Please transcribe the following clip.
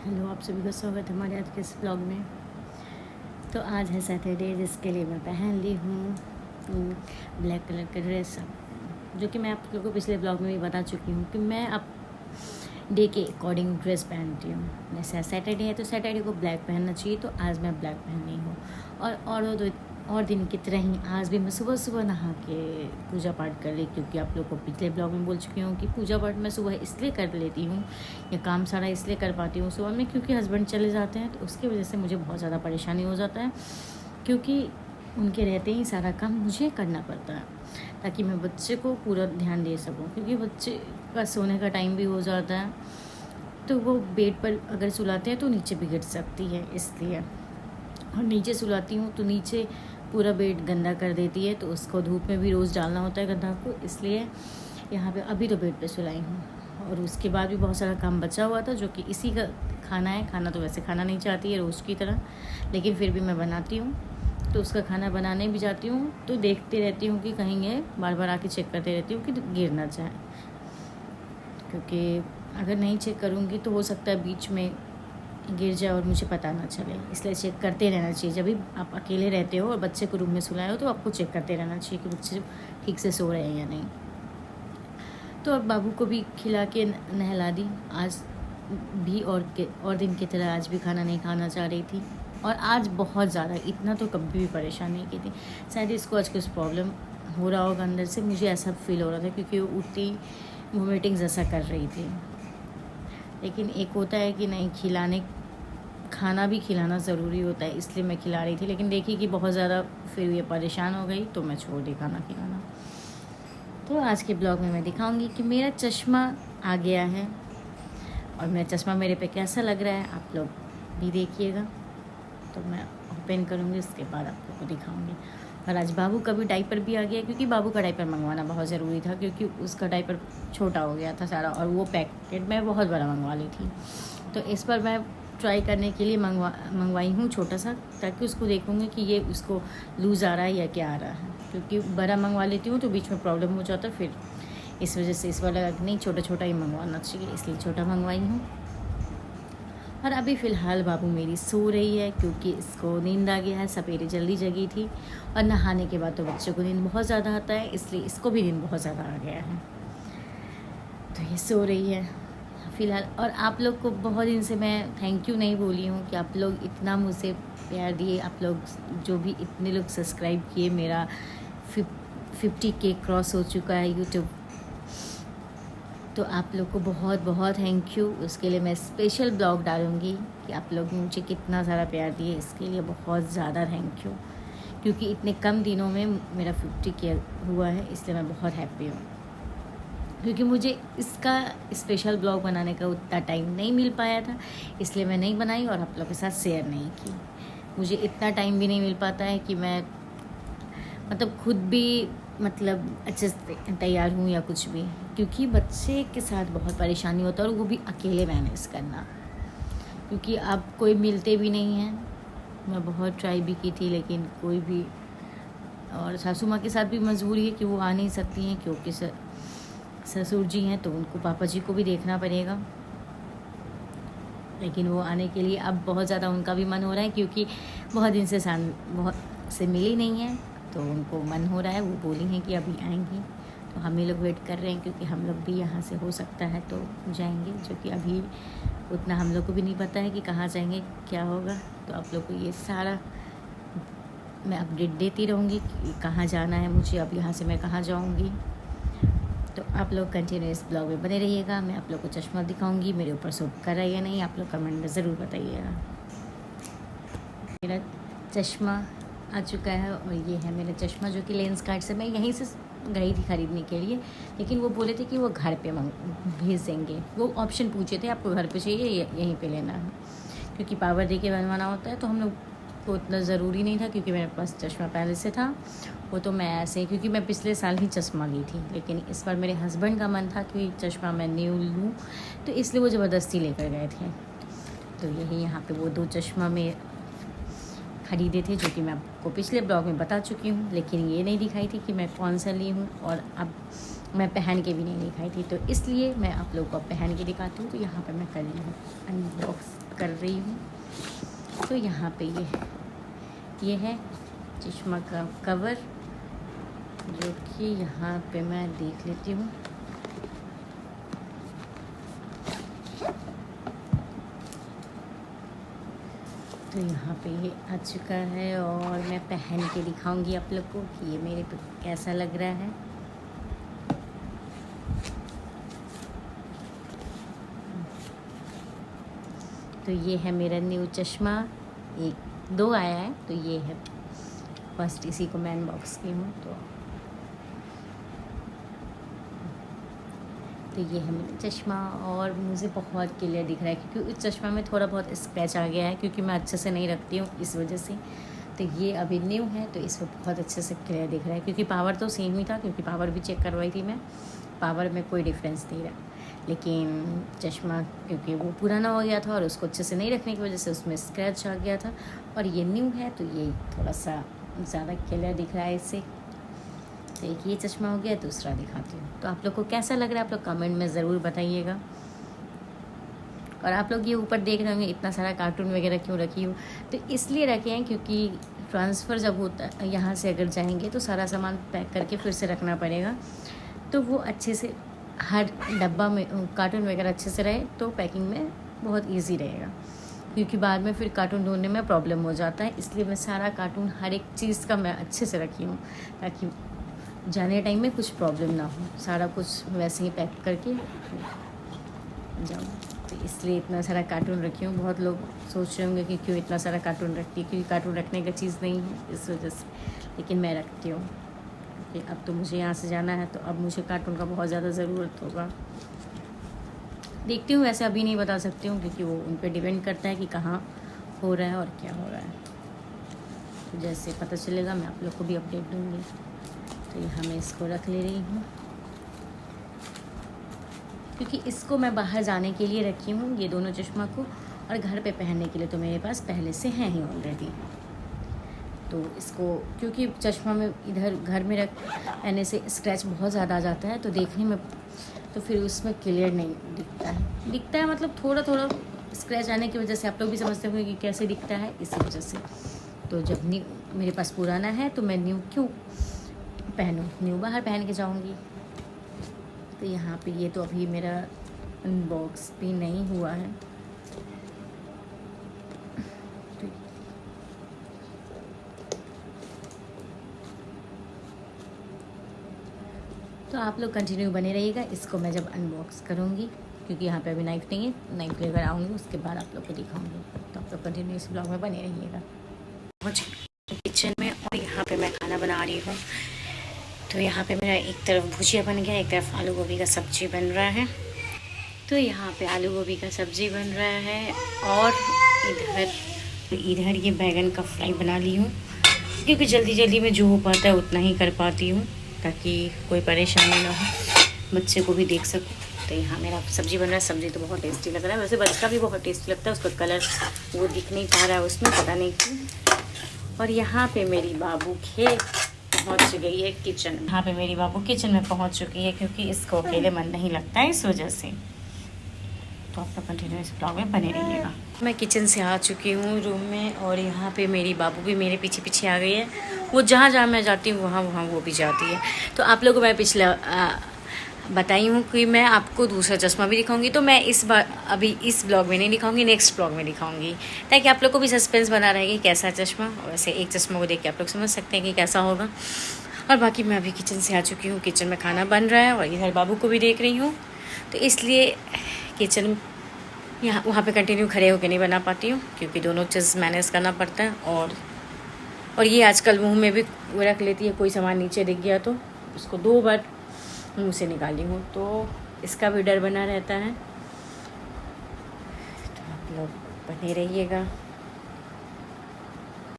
Hello, आप सभी का स्वागत है हमारे आज के इस ब्लॉग में। तो आज है सैटरडे, जिसके लिए मैं पहन ली हूँ ब्लैक कलर का ड्रेस, जो कि मैं आप लोगों को पिछले ब्लॉग में भी बता चुकी हूँ कि मैं अब डे के अकॉर्डिंग ड्रेस पहनती हूँ। जैसे सैटरडे है तो सैटरडे को ब्लैक पहनना चाहिए, तो आज मैं ब्लैक पहन रही हूँ। और दिन की तरह ही आज भी मैं सुबह सुबह नहा के पूजा पाठ कर रही, क्योंकि आप लोग को पिछले ब्लॉग में बोल चुकी हूँ कि पूजा पाठ मैं सुबह इसलिए कर लेती हूँ या काम सारा इसलिए कर पाती हूँ सुबह में, क्योंकि हस्बैंड चले जाते हैं तो उसकी वजह से मुझे बहुत ज़्यादा परेशानी हो जाता है, क्योंकि उनके रहते ही सारा काम मुझे करना पड़ता है ताकि मैं बच्चे को पूरा ध्यान दे सकूँ, क्योंकि बच्चे का सोने का टाइम भी हो जाता है। तो वो बेड पर अगर सुलाते हैं तो नीचे भी गिर सकती है, इसलिए। और नीचे सुलाती हूँ तो नीचे पूरा बेड गंदा कर देती है, तो उसको धूप में भी रोज़ डालना होता है गंदा को, इसलिए यहाँ पे अभी तो बेड पे सुलाई हूँ। और उसके बाद भी बहुत सारा काम बचा हुआ था, जो कि इसी का खाना है। खाना तो वैसे खाना नहीं चाहती है रोज़ की तरह, लेकिन फिर भी मैं बनाती हूँ। तो उसका खाना बनाने भी जाती हूँ तो देखती रहती हूँ कि कहीं ये बार बार आके चेक करते रहती हूँ कि गिर ना जाए, क्योंकि अगर नहीं चेक करूँगी तो हो सकता है बीच में गिर जाए और मुझे पता ना चले। इसलिए चेक करते रहना चाहिए। जब भी आप अकेले रहते हो और बच्चे को रूम में सुलाए हो तो आपको चेक करते रहना चाहिए कि बच्चे ठीक से सो रहे हैं या नहीं। तो अब बाबू को भी खिला के नहला दी आज भी, और दिन की तरह आज भी खाना नहीं खाना चाह रही थी। और आज बहुत ज़्यादा, इतना तो कभी भी परेशान नहीं की थी। शायद इसको आज कुछ प्रॉब्लम हो रहा होगा अंदर से, मुझे ऐसा फील हो रहा था, क्योंकि वो उठती वोमिटिंग जैसा कर रही थी। लेकिन एक होता है कि नहीं, खाना भी खिलाना ज़रूरी होता है, इसलिए मैं खिला रही थी। लेकिन देखी कि बहुत ज़्यादा फिर ये परेशान हो गई, तो मैं छोड़ दी खाना खिलाना। तो आज के ब्लॉग में मैं दिखाऊंगी कि मेरा चश्मा आ गया है, और मेरा चश्मा मेरे पे कैसा लग रहा है, आप लोग भी देखिएगा। तो मैं ओपन करूँगी, उसके बाद आप लोग को दिखाऊँगी। और आज बाबू का भी डाइपर भी आ गया, क्योंकि बाबू का डाइपर मंगवाना बहुत ज़रूरी था, क्योंकि उसका डाइपर छोटा हो गया था सारा, और वो पैकेट में बहुत बड़ा मंगवा ली थी। तो इस पर मैं ट्राई करने के लिए मंगवाई हूँ छोटा सा, ताकि उसको देखूँगी कि ये उसको लूज़ आ रहा है या क्या आ रहा है, क्योंकि बड़ा मंगवा लेती हूँ तो बीच में प्रॉब्लम हो जाता है फिर। इस वजह से इस बार लगा कि नहीं, छोटा छोटा ही मंगवाना चाहिए, इसलिए छोटा मंगवाई हूँ। और अभी फ़िलहाल बाबू मेरी सो रही है, क्योंकि इसको नींद आ गया है। सवेरे जल्दी जगी थी, और नहाने के बाद तो बच्चों को नींद बहुत ज़्यादा आता है, इसलिए इसको भी नींद बहुत ज़्यादा आ गया है। तो ये सो रही है फ़िलहाल। और आप लोग को बहुत दिन से मैं थैंक यू नहीं बोली हूँ कि आप लोग इतना मुझसे प्यार दिए। आप लोग जो भी इतने लोग सब्सक्राइब किए, मेरा 50K क्रॉस हो चुका है यूट्यूब, तो आप लोग को बहुत बहुत थैंक यू। उसके लिए मैं स्पेशल ब्लॉग डालूँगी कि आप लोग मुझे कितना सारा प्यार दिए, इसके लिए बहुत ज़्यादा थैंक यू, क्योंकि इतने कम दिनों में मेरा 50K हुआ है, इसलिए मैं बहुत हैप्पी हूँ। क्योंकि मुझे इसका स्पेशल ब्लॉग बनाने का उतना टाइम नहीं मिल पाया था, इसलिए मैं नहीं बनाई और आप लोगों के साथ शेयर नहीं की। मुझे इतना टाइम भी नहीं मिल पाता है कि मैं मतलब खुद भी अच्छे से तैयार हूँ या कुछ भी, क्योंकि बच्चे के साथ बहुत परेशानी होता है, और वो भी अकेले मैनेज करना, क्योंकि अब कोई मिलते भी नहीं हैं। मैं बहुत ट्राई भी की थी, लेकिन कोई भी, और सासू माँ के साथ भी मजबूरी है कि वो आ नहीं सकती हैं, क्योंकि ससुर जी हैं, तो उनको पापा जी को भी देखना पड़ेगा। लेकिन वो आने के लिए अब बहुत ज़्यादा उनका भी मन हो रहा है, क्योंकि बहुत दिन से बहुत से मिली नहीं है, तो उनको मन हो रहा है। वो बोली हैं कि अभी आएंगी, तो हम ही लोग वेट कर रहे हैं, क्योंकि हम लोग भी यहाँ से हो सकता है तो जाएंगे, जो कि अभी उतना हम लोग को भी नहीं पता है कि कहाँ जाएंगे, क्या होगा। तो आप लोग को ये सारा मैं अपडेट देती रहूँगी कि कहाँ जाना है मुझे, अब यहाँ से मैं कहाँ जाऊँगी। तो आप लोग कंटिन्यूस ब्लॉग में बने रहिएगा। मैं आप लोग को चश्मा दिखाऊंगी, मेरे ऊपर सूट कर रहा है या नहीं, आप लोग कमेंट में ज़रूर बताइएगा। मेरा चश्मा आ चुका है, और ये है मेरा चश्मा, जो कि लेंस कार्ड से मैं यहीं से गई थी ख़रीदने के लिए, लेकिन वो बोले थे कि वो घर पे भेज देंगे। वो ऑप्शन पूछे थे, आपको घर पे चाहिए या यहीं पे लेना है, क्योंकि पावर दे के बनवाना होता है। तो हम लोग को उतना ज़रूरी नहीं था, क्योंकि मेरे पास चश्मा पहले से था। वो तो मैं ऐसे ही, क्योंकि मैं पिछले साल ही चश्मा ली थी, लेकिन इस बार मेरे हस्बैंड का मन था कि चश्मा मैं न्यू लूँ, तो इसलिए वो ज़बरदस्ती लेकर गए थे। तो यही यहाँ पे वो 2 चश्मा में ख़रीदे थे, जो कि मैं आपको पिछले ब्लॉग में बता चुकी हूँ, लेकिन ये नहीं दिखाई थी कि मैं कौन सा ली हूँ। और अब मैं पहन के भी नहीं दिखाई थी, तो इसलिए मैं आप लोगों को पहन के दिखाती हूँ। तो यहाँ पे मैं कर रही हूँ, अनबॉक्स कर रही हूँ। तो यहाँ पे ये है चश्मा का कवर, जो कि यहाँ पे मैं देख लेती हूँ। तो यहाँ पे ये आ चुका है और मैं पहन के दिखाऊंगी आप लोग को कि ये मेरे पे कैसा लग रहा है। तो ये है मेरा न्यू चश्मा, एक 2 आया है, तो ये है फर्स्ट, इसी को मैं अनबॉक्स की हूँ। तो ये है मेरा चश्मा और मुझे बहुत क्लियर दिख रहा है, क्योंकि इस चश्मा में थोड़ा बहुत स्क्रैच आ गया है, क्योंकि मैं अच्छे से नहीं रखती हूँ इस वजह से। तो ये अभी न्यू है, तो इसमें बहुत अच्छे से क्लियर दिख रहा है, क्योंकि पावर तो सेम ही था, क्योंकि पावर भी चेक करवाई थी मैं, पावर में कोई डिफरेंस नहीं रहा। लेकिन चश्मा क्योंकि वो पुराना हो गया था और उसको अच्छे से नहीं रखने की वजह से उसमें स्क्रैच आ गया था, और ये न्यू है तो ये थोड़ा सा ज़्यादा क्लियर दिख रहा है इससे। तो एक ये चश्मा हो गया, दूसरा दिखाती हूँ। तो आप लोग को कैसा लग रहा है आप लोग कमेंट में ज़रूर बताइएगा। और आप लोग ये ऊपर देख रहे होंगे इतना सारा कार्टून वगैरह क्यों रखी हूँ, तो इसलिए रखे हैं क्योंकि ट्रांसफ़र जब होता है यहाँ से अगर जाएंगे तो सारा सामान पैक करके फिर से रखना पड़ेगा, तो वो अच्छे से हर डब्बा में कार्टून वगैरह अच्छे से रहे तो पैकिंग में बहुत ईजी रहेगा, क्योंकि बाद में फिर कार्टून ढूंढने में प्रॉब्लम हो जाता है। इसलिए मैं सारा कार्टून हर एक चीज़ का मैं अच्छे से रखी हूँ, ताकि जाने टाइम में कुछ प्रॉब्लम ना हो, सारा कुछ वैसे ही पैक करके जाऊँ। तो इसलिए इतना सारा कार्टून रखी हूँ। बहुत लोग सोच रहे होंगे कि क्यों इतना सारा कार्टून रखती है, क्योंकि कार्टून रखने का चीज़ नहीं है इस वजह से, लेकिन मैं रखती हूँ कि अब तो मुझे यहाँ से जाना है, तो अब मुझे कार्टून का बहुत ज़्यादा ज़रूरत होगा। देखती हूँ, वैसे अभी नहीं बता सकती हूँ, क्योंकि वो उन पर डिपेंड करता है कि कहाँ हो रहा है और क्या हो रहा है। तो जैसे पता चलेगा मैं आप लोग को भी अपडेट दूँगी। तो यहाँ मैं इसको रख ले रही हूँ, क्योंकि इसको मैं बाहर जाने के लिए रखी हूँ ये दोनों चश्मा को, और घर पे पहनने के लिए तो मेरे पास पहले से हैं ही ऑलरेडी। तो इसको क्योंकि चश्मा में इधर घर में रख पहनने से स्क्रैच बहुत ज़्यादा आ जाता है, तो देखने में तो फिर उसमें क्लियर नहीं दिखता है मतलब थोड़ा थोड़ा स्क्रैच आने की वजह से आप लोग भी समझते होंगे कि कैसे दिखता है, इसी वजह से। तो जब न्यू मेरे पास पुराना है तो मैं न्यू क्यों पहनूँ, न्यू बाहर पहन के जाऊँगी। तो यहाँ पे ये तो अभी मेरा अनबॉक्स भी नहीं हुआ है। तो आप लोग कंटिन्यू बने रहिएगा, इसको मैं जब अनबॉक्स करूँगी, क्योंकि यहाँ पे अभी नाइफ नहीं है, नाइफ लेकर आऊँगी उसके बाद आप लोग को दिखाऊँगी। तो आप लोग कंटिन्यू इस ब्लॉग में बने रहिएगा। किचन में, और यहाँ पे मैं खाना बना रही हूँ। तो यहाँ पे मेरा एक तरफ भुजिया बन गया, एक तरफ आलू गोभी का सब्ज़ी बन रहा है। तो यहाँ पे आलू गोभी का सब्ज़ी बन रहा है, और इधर ये बैगन का फ्राई बना ली हूँ, क्योंकि जल्दी जल्दी में जो हो पाता है उतना ही कर पाती हूँ, ताकि कोई परेशानी ना हो, बच्चे को भी देख सकूँ। तो यहाँ मेरा सब्ज़ी बन रहा है। सब्ज़ी तो बहुत टेस्टी लग रहा है, वैसे बच्चा भी बहुत टेस्टी लगता है, उसका कलर वो दिख नहीं पा रहा है उसमें, पता नहीं क्यों। और यहाँ पे मेरी बाबू पहुँच गई है किचन में। यहाँ पे मेरी बाबू किचन में पहुँच चुकी है, क्योंकि इसको अकेले मन नहीं लगता है इस वजह से। तो आप लोग कंटिन्यू इस ब्लॉग में बने रहिएगा। मैं किचन से आ चुकी हूँ रूम में, और यहाँ पे मेरी बाबू भी मेरे पीछे पीछे आ गई है। वो जहाँ जहाँ मैं जाती हूँ वहाँ वहाँ वो भी जाती है। तो आप लोगों को मैं पिछला बताई हूँ कि मैं आपको दूसरा चश्मा भी दिखाऊंगी, तो मैं इस बार अभी इस ब्लॉग में नहीं दिखाऊंगी, नेक्स्ट ब्लॉग में दिखाऊंगी, ताकि आप लोग को भी सस्पेंस बना रहेगी कैसा चश्मा। और वैसे एक चश्मा को देख के आप लोग समझ सकते हैं कि कैसा होगा। और बाकी मैं अभी किचन से आ चुकी हूँ, किचन में खाना बन रहा है, और इधर बाबू को भी देख रही हूँ। तो इसलिए किचन यहाँ वहाँ पे कंटिन्यू खड़े होकर नहीं बना पाती हूँ, क्योंकि दोनों चीज़ मैनेज करना पड़ता है। और ये आजकल मुँह में भी रख लेती है, कोई सामान नीचे दिख गया तो उसको 2 बार मुँह से निकाली हूँ, तो इसका भी डर बना रहता है। तो आप लोग बने रहिएगा।